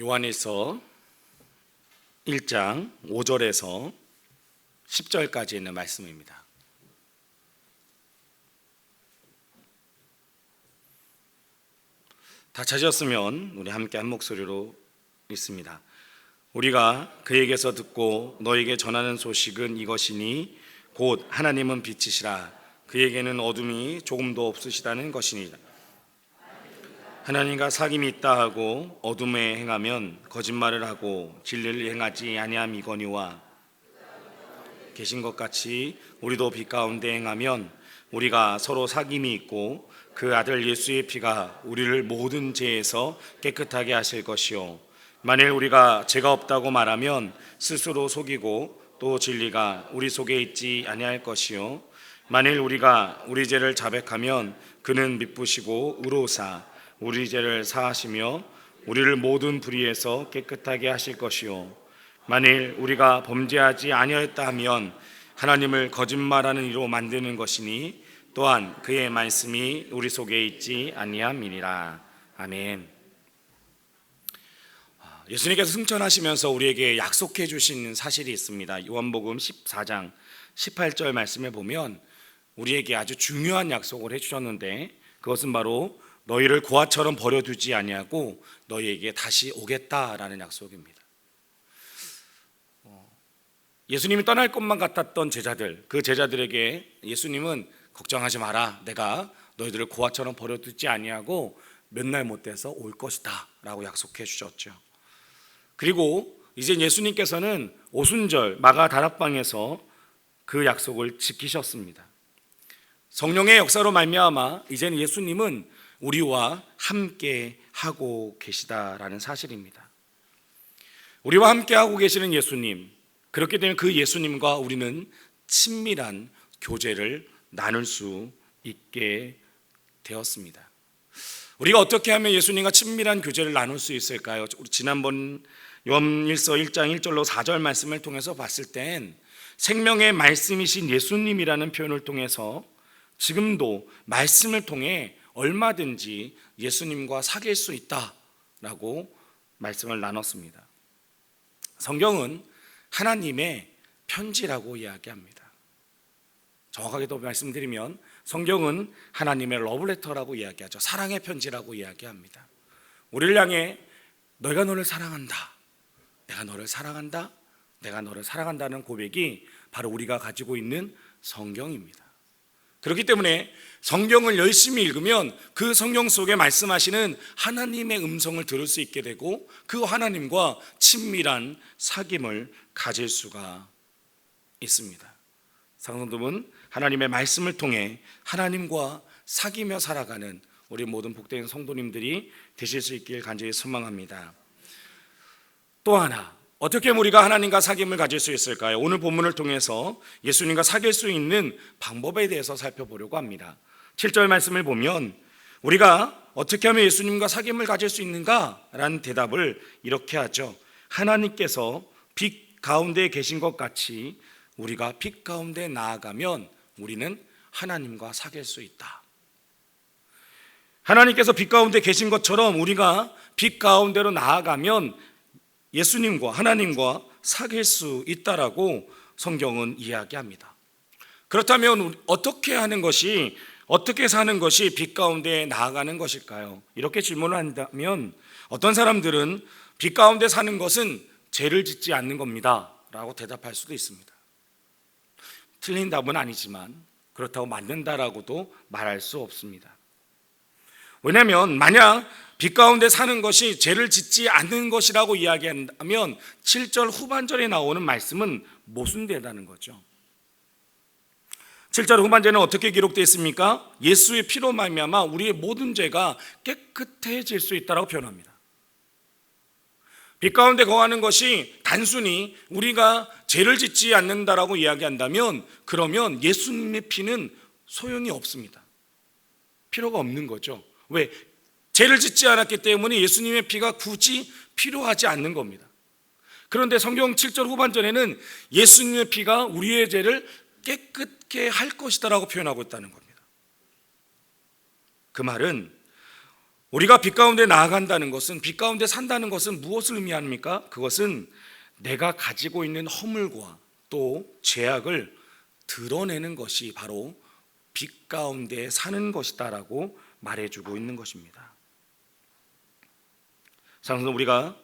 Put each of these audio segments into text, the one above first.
요한일서 1장 5절에서 10절까지 있는 말씀입니다. 다 찾으셨으면 우리 함께 한 목소리로 읽습니다. 우리가 그에게서 듣고 너에게 전하는 소식은 이것이니 곧 하나님은 빛이시라 그에게는 어둠이 조금도 없으시다는 것이니라. 하나님과 사귐이 있다 하고 어둠에 행하면 거짓말을 하고 진리를 행하지 아니함이거니와 계신 것 같이 우리도 빛 가운데 행하면 우리가 서로 사귐이 있고 그 아들 예수의 피가 우리를 모든 죄에서 깨끗하게 하실 것이요 만일 우리가 죄가 없다고 말하면 스스로 속이고 또 진리가 우리 속에 있지 아니할 것이요 만일 우리가 우리 죄를 자백하면 그는 미쁘시고 의로우사 우리 죄를 사하시며 우리를 모든 불의에서 깨끗하게 하실 것이요 만일 우리가 범죄하지 아니하였다 하면 하나님을 거짓말하는 이로 만드는 것이니 또한 그의 말씀이 우리 속에 있지 아니함이니라. 아멘. 예수님께서 승천하시면서 우리에게 약속해 주신 사실이 있습니다. 요한복음 14장 18절 말씀에 보면 우리에게 아주 중요한 약속을 해주셨는데 그것은 바로 너희를 고아처럼 버려두지 아니하고 너희에게 다시 오겠다라는 약속입니다. 예수님이 떠날 것만 같았던 제자들, 그 제자들에게 예수님은 걱정하지 마라, 내가 너희들을 고아처럼 버려두지 아니하고 몇 날 못 돼서 올 것이다 라고 약속해 주셨죠. 그리고 이제 예수님께서는 오순절 마가 다락방에서 그 약속을 지키셨습니다. 성령의 역사로 말미암아 이제는 예수님은 우리와 함께 하고 계시다라는 사실입니다. 우리와 함께 하고 계시는 예수님, 그렇게 되면 그 예수님과 우리는 친밀한 교제를 나눌 수 있게 되었습니다. 우리가 어떻게 하면 예수님과 친밀한 교제를 나눌 수 있을까요? 우리 지난번 요한일서 1장 1절로 4절 말씀을 통해서 봤을 땐 생명의 말씀이신 예수님이라는 표현을 통해서 지금도 말씀을 통해 얼마든지 예수님과 사귈 수 있다라고 말씀을 나눴습니다. 성경은 하나님의 편지라고 이야기합니다. 정확하게 더 말씀드리면 성경은 하나님의 러브레터라고 이야기하죠. 사랑의 편지라고 이야기합니다. 우리를 향해 너희가 너를 사랑한다, 내가 너를 사랑한다, 내가 너를 사랑한다는 고백이 바로 우리가 가지고 있는 성경입니다. 그렇기 때문에 성경을 열심히 읽으면 그 성경 속에 말씀하시는 하나님의 음성을 들을 수 있게 되고 그 하나님과 친밀한 사귐을 가질 수가 있습니다. 사랑하는 하나님의 말씀을 통해 하나님과 사귀며 살아가는 우리 모든 복된 성도님들이 되실 수 있길 간절히 소망합니다. 또 하나, 어떻게 우리가 하나님과 사귐을 가질 수 있을까요? 오늘 본문을 통해서 예수님과 사귈 수 있는 방법에 대해서 살펴보려고 합니다. 7절 말씀을 보면 우리가 어떻게 하면 예수님과 사귐을 가질 수 있는가? 라는 대답을 이렇게 하죠. 하나님께서 빛 가운데 계신 것 같이 우리가 빛 가운데 나아가면 우리는 하나님과 사귈 수 있다. 하나님께서 빛 가운데 계신 것처럼 우리가 빛 가운데로 나아가면 예수님과 하나님과 사귈 수 있다라고 성경은 이야기합니다. 그렇다면 어떻게 하는 것이, 어떻게 사는 것이 빛 가운데 나아가는 것일까요? 이렇게 질문을 한다면 어떤 사람들은 빛 가운데 사는 것은 죄를 짓지 않는 겁니다 라고 대답할 수도 있습니다. 틀린 답은 아니지만 그렇다고 맞는다라고도 말할 수 없습니다. 왜냐하면 만약 빛 가운데 사는 것이 죄를 짓지 않는 것이라고 이야기한다면 7절 후반절에 나오는 말씀은 모순되다는 거죠. 7절 후반절에는 어떻게 기록되어 있습니까? 예수의 피로 말미암아 우리의 모든 죄가 깨끗해질 수 있다고 표현합니다. 빛 가운데 거하는 것이 단순히 우리가 죄를 짓지 않는다라고 이야기한다면 그러면 예수님의 피는 소용이 없습니다. 필요가 없는 거죠. 왜? 죄를 짓지 않았기 때문에 예수님의 피가 굳이 필요하지 않는 겁니다. 그런데 성경 7절 후반절에는 예수님의 피가 우리의 죄를 깨끗게 할 것이다 라고 표현하고 있다는 겁니다. 그 말은 우리가 빛 가운데 나아간다는 것은, 빛 가운데 산다는 것은 무엇을 의미합니까? 그것은 내가 가지고 있는 허물과 또 죄악을 드러내는 것이 바로 빛 가운데 사는 것이다라고 말해주고 있는 것입니다. 사랑하는 우리가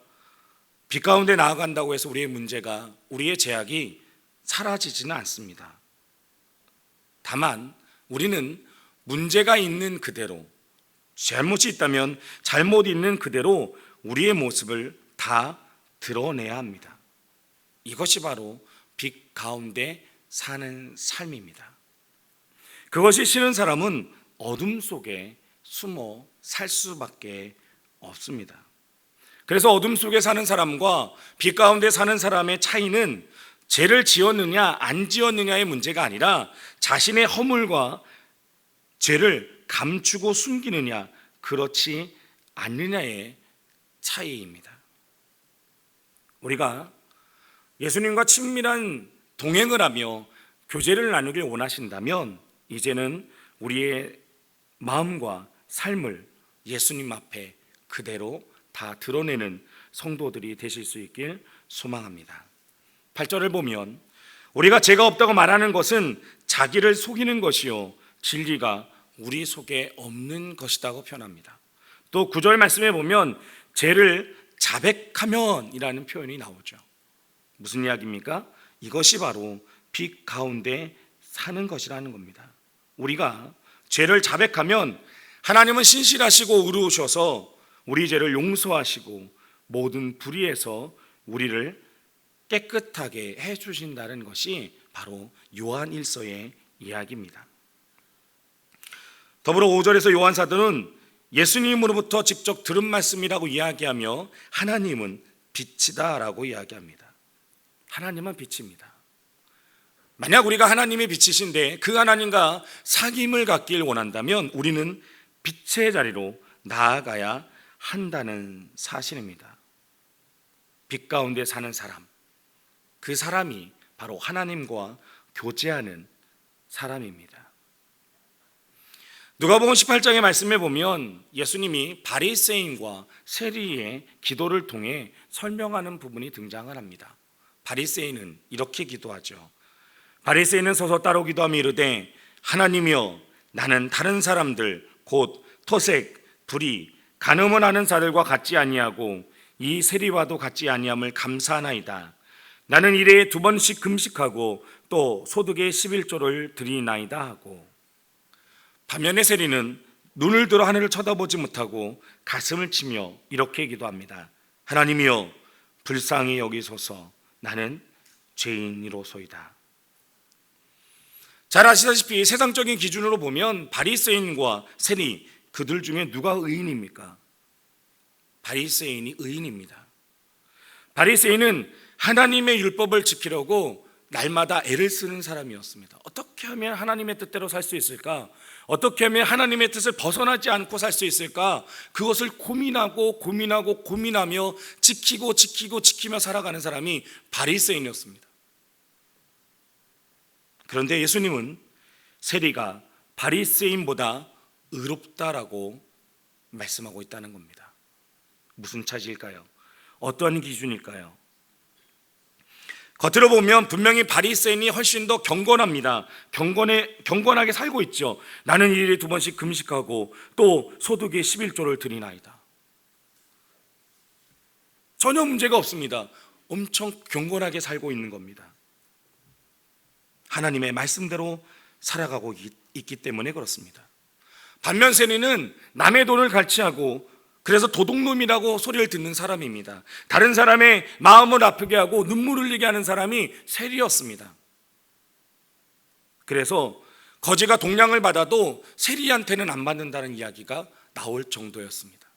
빛 가운데 나아간다고 해서 우리의 문제가, 우리의 죄악이 사라지지는 않습니다. 다만 우리는 문제가 있는 그대로, 잘못이 있다면 잘못 있는 그대로 우리의 모습을 다 드러내야 합니다. 이것이 바로 빛 가운데 사는 삶입니다. 그것이 싫은 사람은 어둠 속에 숨어 살 수밖에 없습니다. 그래서 어둠 속에 사는 사람과 빛 가운데 사는 사람의 차이는 죄를 지었느냐 안 지었느냐의 문제가 아니라 자신의 허물과 죄를 감추고 숨기느냐 그렇지 않느냐의 차이입니다. 우리가 예수님과 친밀한 동행을 하며 교제를 나누길 원하신다면 이제는 우리의 마음과 삶을 예수님 앞에 그대로 다 드러내는 성도들이 되실 수 있길 소망합니다. 8절을 보면 우리가 죄가 없다고 말하는 것은 자기를 속이는 것이요 진리가 우리 속에 없는 것이라고 표현합니다. 또 9절 말씀에 보면 죄를 자백하면 이라는 표현이 나오죠. 무슨 이야기입니까? 이것이 바로 빛 가운데 사는 것이라는 겁니다. 우리가 죄를 자백하면 하나님은 신실하시고 의로우셔서 우리 죄를 용서하시고 모든 불의에서 우리를 깨끗하게 해주신다는 것이 바로 요한 1서의 이야기입니다. 더불어 5절에서 요한 사도는 예수님으로부터 직접 들은 말씀이라고 이야기하며 하나님은 빛이다 라고 이야기합니다. 하나님은 빛입니다. 만약 우리가 하나님의 빛이신데 그 하나님과 사귐을 갖길 원한다면 우리는 빛의 자리로 나아가야 한다는 사실입니다. 빛 가운데 사는 사람, 그 사람이 바로 하나님과 교제하는 사람입니다. 누가복음 18장의 말씀에 보면 예수님이 바리새인과 세리의 기도를 통해 설명하는 부분이 등장을 합니다. 바리새인은 이렇게 기도하죠. 바리새인은 서서 따로 기도하며 이르되 하나님이여 나는 다른 사람들 곧 토색, 불의, 간음을 하는 자들과 같지 아니하고 이 세리와도 같지 아니함을 감사하나이다. 나는 일에 2번씩 금식하고 또 소득의 11조를 드리나이다 하고, 반면에 세리는 눈을 들어 하늘을 쳐다보지 못하고 가슴을 치며 이렇게 기도합니다. 하나님이여 불쌍히 여기소서 나는 죄인이로소이다. 잘 아시다시피 세상적인 기준으로 보면 바리새인과 세리, 그들 중에 누가 의인입니까? 바리새인이 의인입니다. 바리새인은 하나님의 율법을 지키려고 날마다 애를 쓰는 사람이었습니다. 어떻게 하면 하나님의 뜻대로 살 수 있을까? 어떻게 하면 하나님의 뜻을 벗어나지 않고 살 수 있을까? 그것을 고민하며 지키며 살아가는 사람이 바리새인이었습니다. 그런데 예수님은 세리가 바리새인보다 의롭다라고 말씀하고 있다는 겁니다. 무슨 차지일까요? 어떠한 기준일까요? 겉으로 보면 분명히 바리새인이 훨씬 더 경건합니다. 경건하게 살고 있죠. 나는 일일이 2번씩 금식하고 또 소득의 11조를 드리나이다. 전혀 문제가 없습니다. 엄청 경건하게 살고 있는 겁니다. 하나님의 말씀대로 살아가고 있기 때문에 그렇습니다. 반면 세리는 남의 돈을 갈취하고 그래서 도둑놈이라고 소리를 듣는 사람입니다. 다른 사람의 마음을 아프게 하고 눈물 흘리게 하는 사람이 세리였습니다. 그래서 거지가 동량을 받아도 세리한테는 안 받는다는 이야기가 나올 정도였습니다.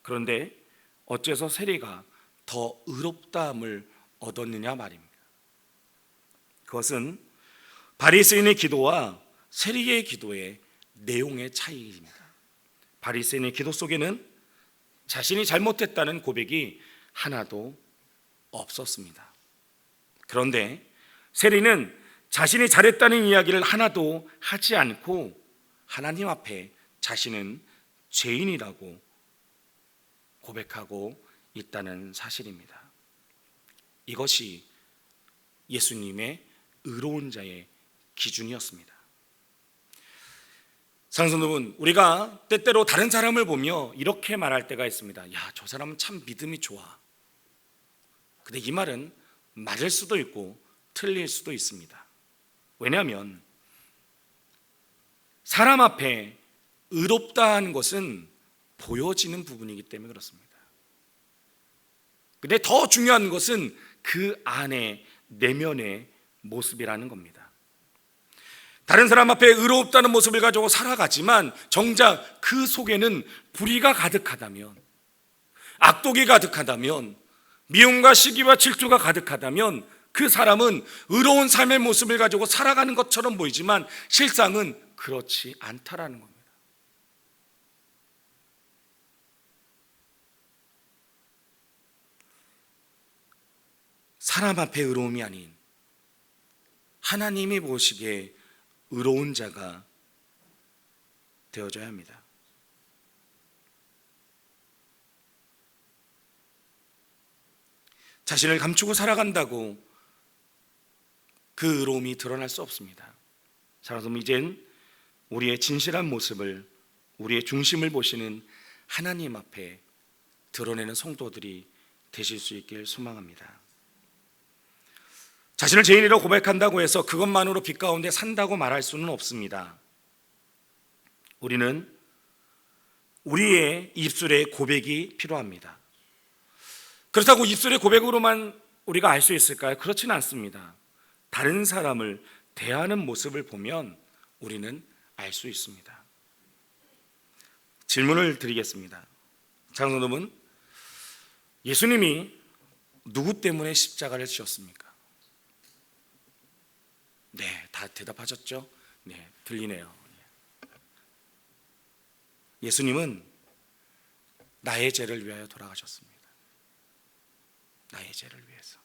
그런데 어째서 세리가 더 의롭다함을 얻었느냐 말입니다. 그것은 바리새인의 기도와 세리의 기도의 내용의 차이입니다. 바리새인의 기도 속에는 자신이 잘못했다는 고백이 하나도 없었습니다. 그런데 세리는 자신이 잘했다는 이야기를 하나도 하지 않고 하나님 앞에 자신은 죄인이라고 고백하고 있다는 사실입니다. 이것이 예수님의 의로운 자의 기준이었습니다. 사랑하는 여러분, 우리가 때때로 다른 사람을 보며 이렇게 말할 때가 있습니다. 야, 저 사람은 참 믿음이 좋아. 근데 이 말은 맞을 수도 있고 틀릴 수도 있습니다. 왜냐하면 사람 앞에 의롭다는 것은 보여지는 부분이기 때문에 그렇습니다. 근데 더 중요한 것은 그 안에 내면의 모습이라는 겁니다. 다른 사람 앞에 의롭다는 모습을 가지고 살아가지만 정작 그 속에는 불의가 가득하다면, 악독이 가득하다면, 미움과 시기와 질투가 가득하다면 그 사람은 의로운 삶의 모습을 가지고 살아가는 것처럼 보이지만 실상은 그렇지 않다라는 겁니다. 사람 앞에 의로움이 아닌 하나님이 보시기에 의로운 자가 되어져야 합니다. 자신을 감추고 살아간다고 그 의로움이 드러날 수 없습니다. 자, 그럼 이젠 우리의 진실한 모습을, 우리의 중심을 보시는 하나님 앞에 드러내는 성도들이 되실 수 있길 소망합니다. 자신을 죄인이라고 고백한다고 해서 그것만으로 빛 가운데 산다고 말할 수는 없습니다. 우리는 우리의 입술의 고백이 필요합니다. 그렇다고 입술의 고백으로만 우리가 알 수 있을까요? 그렇지는 않습니다. 다른 사람을 대하는 모습을 보면 우리는 알 수 있습니다. 질문을 드리겠습니다. 사랑하는 여러분, 예수님이 누구 때문에 십자가를 지셨습니까? 네, 다 대답하셨죠? 네, 들리네요. 예수님은 나의 죄를 위하여 돌아가셨습니다. 나의 죄를 위해서.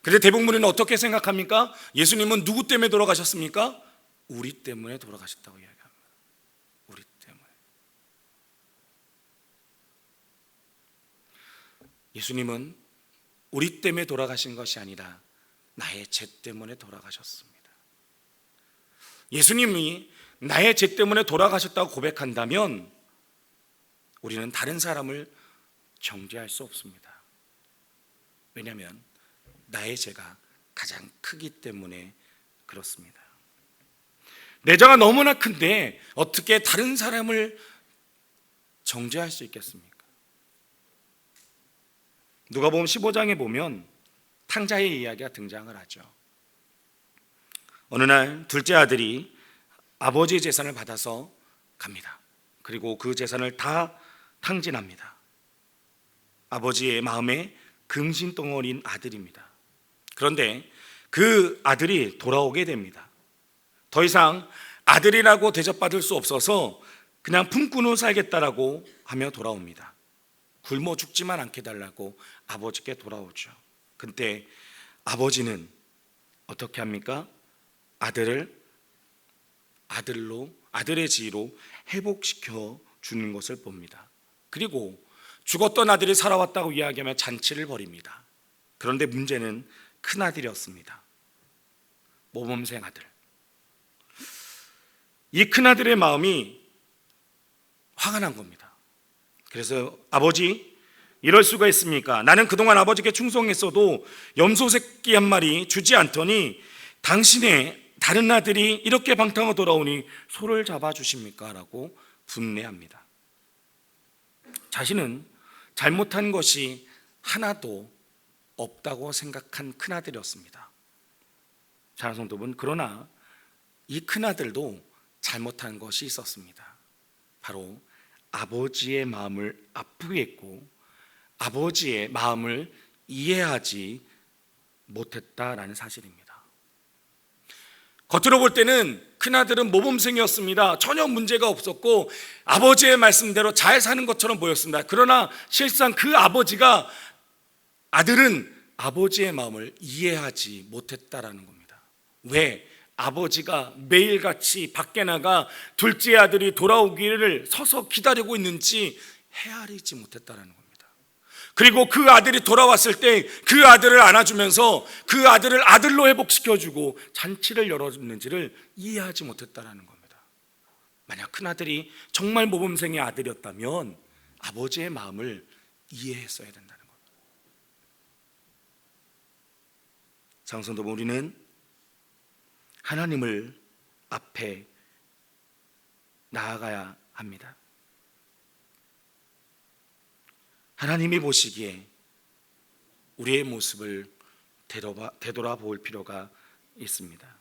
그런데 대부분은 어떻게 생각합니까? 예수님은 누구 때문에 돌아가셨습니까? 우리 때문에 돌아가셨다고 이야기합니다. 우리 때문에. 예수님은 우리 때문에 돌아가신 것이 아니라 나의 죄 때문에 돌아가셨습니다. 예수님이 나의 죄 때문에 돌아가셨다고 고백한다면 우리는 다른 사람을 정죄할 수 없습니다. 왜냐하면 나의 죄가 가장 크기 때문에 그렇습니다. 내 죄가 너무나 큰데 어떻게 다른 사람을 정죄할 수 있겠습니까? 누가복음 15장에 보면 탕자의 이야기가 등장을 하죠. 어느 날 둘째 아들이 아버지의 재산을 받아서 갑니다. 그리고 그 재산을 다 탕진합니다. 아버지의 마음에 금신덩어리인 아들입니다. 그런데 그 아들이 돌아오게 됩니다. 더 이상 아들이라고 대접받을 수 없어서 그냥 품꾼으로 살겠다라고 하며 돌아옵니다. 굶어 죽지만 않게 달라고 아버지께 돌아오죠. 그때 아버지는 어떻게 합니까? 아들을 아들의 지위로 회복시켜 주는 것을 봅니다. 그리고 죽었던 아들이 살아왔다고 이야기하며 잔치를 벌입니다. 그런데 문제는 큰아들이었습니다. 모범생 아들. 이 큰아들의 마음이 화가 난 겁니다. 그래서 아버지, 이럴 수가 있습니까? 나는 그동안 아버지께 충성했어도 염소 새끼 한 마리 주지 않더니 당신의 다른 아들이 이렇게 방탕하고 돌아오니 소를 잡아주십니까? 라고 분내합니다. 자신은 잘못한 것이 하나도 없다고 생각한 큰아들이었습니다. 사랑하는 성도분, 그러나 이 큰아들도 잘못한 것이 있었습니다. 바로 아버지의 마음을 아프게 했고 아버지의 마음을 이해하지 못했다라는 사실입니다. 겉으로 볼 때는 큰아들은 모범생이었습니다. 전혀 문제가 없었고 아버지의 말씀대로 잘 사는 것처럼 보였습니다. 그러나 실상 그 아들은 아버지의 마음을 이해하지 못했다라는 겁니다. 왜? 아버지가 매일같이 밖에 나가 둘째 아들이 돌아오기를 서서 기다리고 있는지 헤아리지 못했다는 겁니다. 그리고 그 아들이 돌아왔을 때 그 아들을 안아주면서 그 아들을 아들로 회복시켜주고 잔치를 열어줬는지를 이해하지 못했다는 겁니다. 만약 큰아들이 정말 모범생의 아들이었다면 아버지의 마음을 이해했어야 된다는 겁니다. 사랑성도 우리는 하나님을 앞에 나아가야 합니다. 하나님이 보시기에 우리의 모습을 되돌아볼 필요가 있습니다.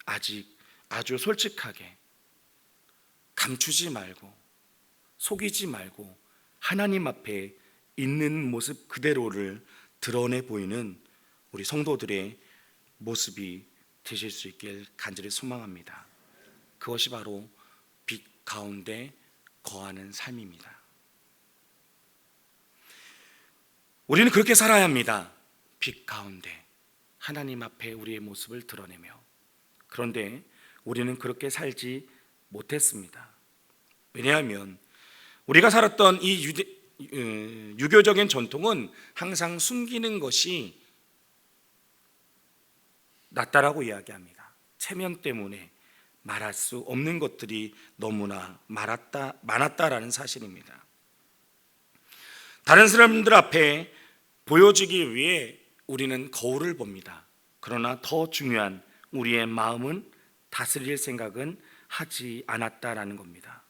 아직 아주 솔직하게 감추지 말고 속이지 말고 하나님 앞에 있는 모습 그대로를 드러내 보이는 우리 성도들의 모습이 되실 수 있길 간절히 소망합니다. 그것이 바로 빛 가운데 거하는 삶입니다. 우리는 그렇게 살아야 합니다. 빛 가운데 하나님 앞에 우리의 모습을 드러내며. 그런데 우리는 그렇게 살지 못했습니다. 왜냐하면 우리가 살았던 이 유교적인 전통은 항상 숨기는 것이 낫다라고 이야기합니다. 체면 때문에 말할 수 없는 것들이 너무나 많았다라는 사실입니다. 다른 사람들 앞에 보여지기 위해 우리는 거울을 봅니다. 그러나 더 중요한 우리의 마음은 다스릴 생각은 하지 않았다라는 겁니다.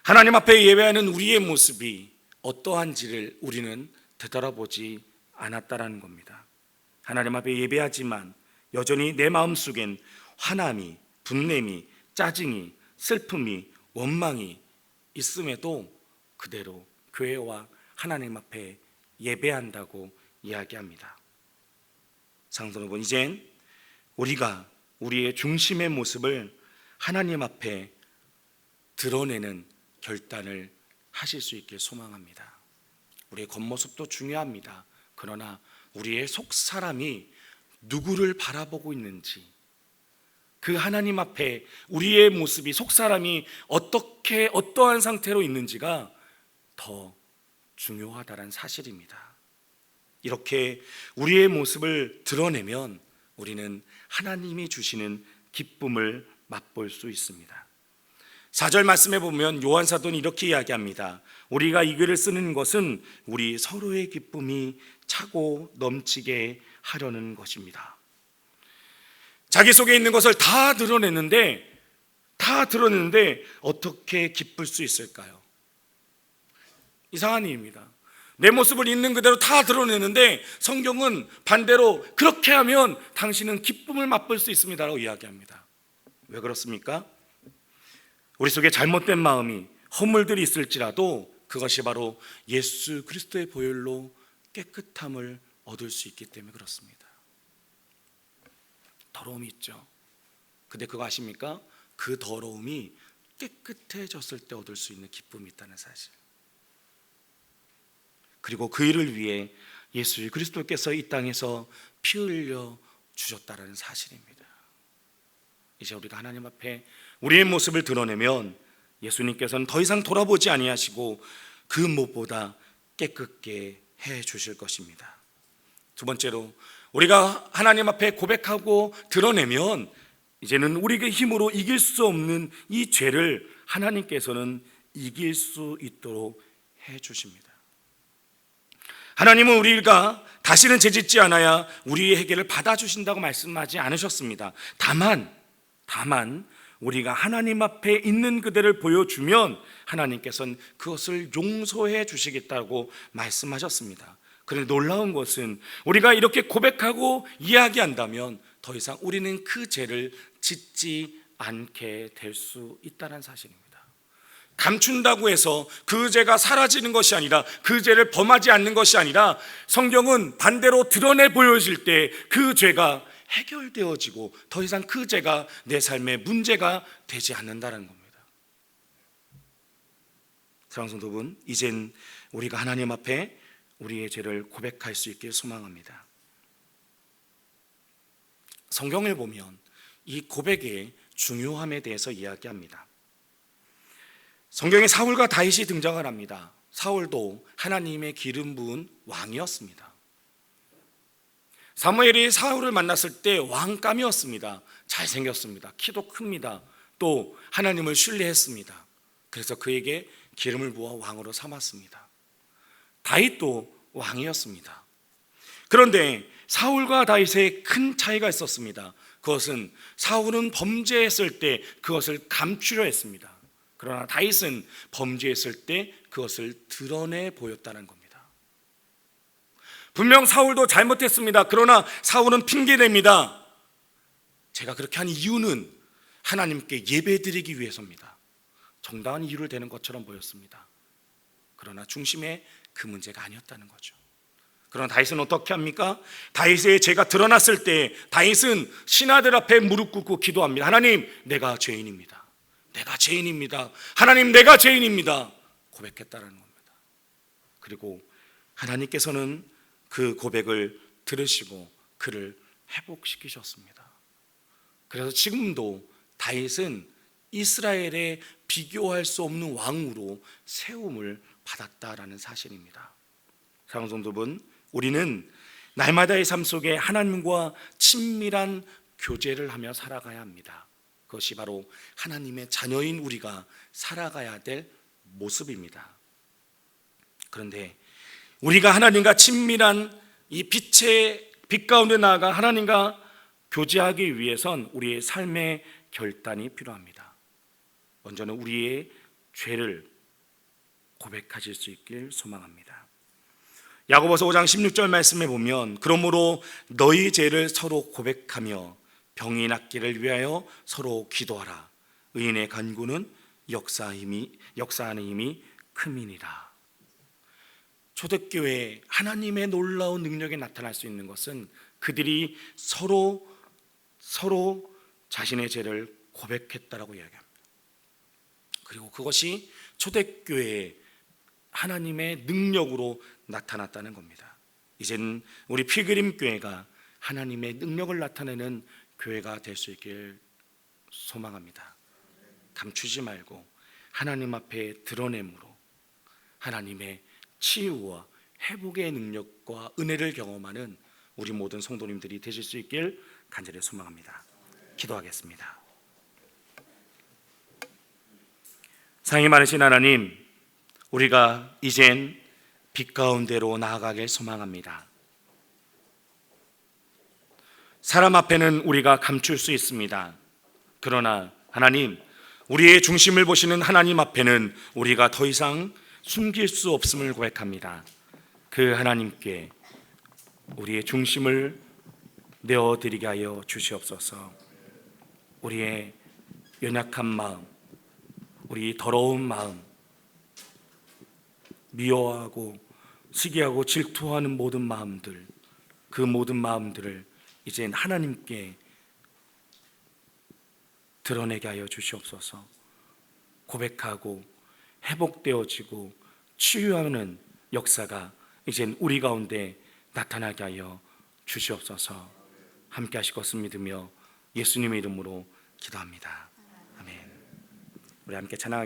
하나님 앞에 예배하는 우리의 모습이 어떠한지를 우리는 되돌아보지 않았다라는 겁니다. 하나님 앞에 예배하지만 여전히 내 마음속엔 화남이, 분냄이, 짜증이, 슬픔이, 원망이 있음에도 그대로 교회와 하나님 앞에 예배한다고 이야기합니다. 사랑하는 여러분, 이젠 우리가 우리의 중심의 모습을 하나님 앞에 드러내는 결단을 하실 수 있길 소망합니다. 우리의 겉모습도 중요합니다. 그러나 우리의 속사람이 누구를 바라보고 있는지, 그 하나님 앞에 우리의 모습이, 속사람이 어떠한 상태로 있는지가 더 중요하다는 사실입니다. 이렇게 우리의 모습을 드러내면 우리는 하나님이 주시는 기쁨을 맛볼 수 있습니다. 4절 말씀에 보면 요한 사도는 이렇게 이야기합니다. 우리가 이 글을 쓰는 것은 우리 서로의 기쁨이 차고 넘치게 하려는 것입니다. 자기 속에 있는 것을 다 드러냈는데 어떻게 기쁠 수 있을까요? 이상한 일입니다. 내 모습을 있는 그대로 다 드러내는데 성경은 반대로 그렇게 하면 당신은 기쁨을 맛볼 수 있습니다라고 이야기합니다. 왜 그렇습니까? 우리 속에 잘못된 마음이, 허물들이 있을지라도 그것이 바로 예수 그리스도의 보혈로 깨끗함을 얻을 수 있기 때문에 그렇습니다. 더러움이 있죠. 근데 그거 아십니까? 그 더러움이 깨끗해졌을 때 얻을 수 있는 기쁨이 있다는 사실. 그리고 그 일을 위해 예수 그리스도께서 이 땅에서 피 흘려 주셨다는 사실입니다. 이제 우리가 하나님 앞에 우리의 모습을 드러내면 예수님께서는 더 이상 돌아보지 아니하시고 그 무엇보다 깨끗게 해 주실 것입니다. 두 번째로, 우리가 하나님 앞에 고백하고 드러내면 이제는 우리의 힘으로 이길 수 없는 이 죄를 하나님께서는 이길 수 있도록 해 주십니다. 하나님은 우리가 다시는 죄짓지 않아야 우리의 해결을 받아주신다고 말씀하지 않으셨습니다. 다만 우리가 하나님 앞에 있는 그대를 보여주면 하나님께서는 그것을 용서해 주시겠다고 말씀하셨습니다. 그런데 놀라운 것은 우리가 이렇게 고백하고 이야기한다면 더 이상 우리는 그 죄를 짓지 않게 될 수 있다는 사실입니다. 감춘다고 해서 그 죄가 사라지는 것이 아니라, 그 죄를 범하지 않는 것이 아니라, 성경은 반대로 드러내 보여질 때 그 죄가 해결되어지고 더 이상 그 죄가 내 삶의 문제가 되지 않는다는 겁니다. 사랑하는 성도분, 이젠 우리가 하나님 앞에 우리의 죄를 고백할 수 있길 소망합니다. 성경을 보면 이 고백의 중요함에 대해서 이야기합니다. 성경에 사울과 다윗이 등장을 합니다. 사울도 하나님의 기름 부은 왕이었습니다. 사무엘이 사울을 만났을 때 왕감이었습니다. 잘생겼습니다. 키도 큽니다. 또 하나님을 신뢰했습니다. 그래서 그에게 기름을 부어 왕으로 삼았습니다. 다윗도 왕이었습니다. 그런데 사울과 다윗의 큰 차이가 있었습니다. 그것은 사울은 범죄했을 때 그것을 감추려 했습니다. 그러나 다윗은 범죄했을 때 그것을 드러내 보였다는 겁니다. 분명 사울도 잘못했습니다. 그러나 사울은 핑계댑니다. 제가 그렇게 한 이유는 하나님께 예배드리기 위해서입니다. 정당한 이유를 대는 것처럼 보였습니다. 그러나 중심에 그 문제가 아니었다는 거죠. 그러나 다윗은 어떻게 합니까? 다윗의 죄가 드러났을 때 다윗은 신하들 앞에 무릎 꿇고 기도합니다. 하나님, 내가 죄인입니다. 내가 죄인입니다. 하나님, 내가 죄인입니다. 고백했다는 겁니다. 그리고 하나님께서는 그 고백을 들으시고 그를 회복시키셨습니다. 그래서 지금도 다윗은 이스라엘의 비교할 수 없는 왕으로 세움을 받았다라는 사실입니다. 사랑하는 성도분, 우리는 날마다의 삶 속에 하나님과 친밀한 교제를 하며 살아가야 합니다. 그것이 바로 하나님의 자녀인 우리가 살아가야 될 모습입니다. 그런데 우리가 하나님과 친밀한 이 빛 가운데 나아가 하나님과 교제하기 위해선 우리의 삶의 결단이 필요합니다. 먼저는 우리의 죄를 고백하실 수 있길 소망합니다. 야고보서 5장 16절 말씀에 보면 그러므로 너희 죄를 서로 고백하며 병이 낫기를 위하여 서로 기도하라. 의인의 간구는 역사하는 힘이 큼이니라. 초대교회에 하나님의 놀라운 능력이 나타날 수 있는 것은 그들이 서로 자신의 죄를 고백했다라고 이야기합니다. 그리고 그것이 초대교회에 하나님의 능력으로 나타났다는 겁니다. 이제는 우리 필그림 교회가 하나님의 능력을 나타내는 교회가 될 수 있길 소망합니다. 감추지 말고 하나님 앞에 드러냄으로 하나님의 치유와 회복의 능력과 은혜를 경험하는 우리 모든 성도님들이 되실 수 있길 간절히 소망합니다. 기도하겠습니다. 사랑이 많으신 하나님, 우리가 이젠 빛 가운데로 나아가길 소망합니다. 사람 앞에는 우리가 감출 수 있습니다. 그러나 하나님, 우리의 중심을 보시는 하나님 앞에는 우리가 더 이상 숨길 수 없음을 고백합니다. 그 하나님께 우리의 중심을 내어드리게 하여 주시옵소서. 우리의 연약한 마음, 우리 더러운 마음, 미워하고 시기하고 질투하는 모든 마음들, 그 모든 마음들을 이젠 하나님께 드러내게 하여 주시옵소서. 고백하고 회복되어지고 치유하는 역사가 이젠 우리 가운데 나타나게 하여 주시옵소서. 함께 하실 것을 믿으며 예수님의 이름으로 기도합니다. 아멘. 우리 함께 찬양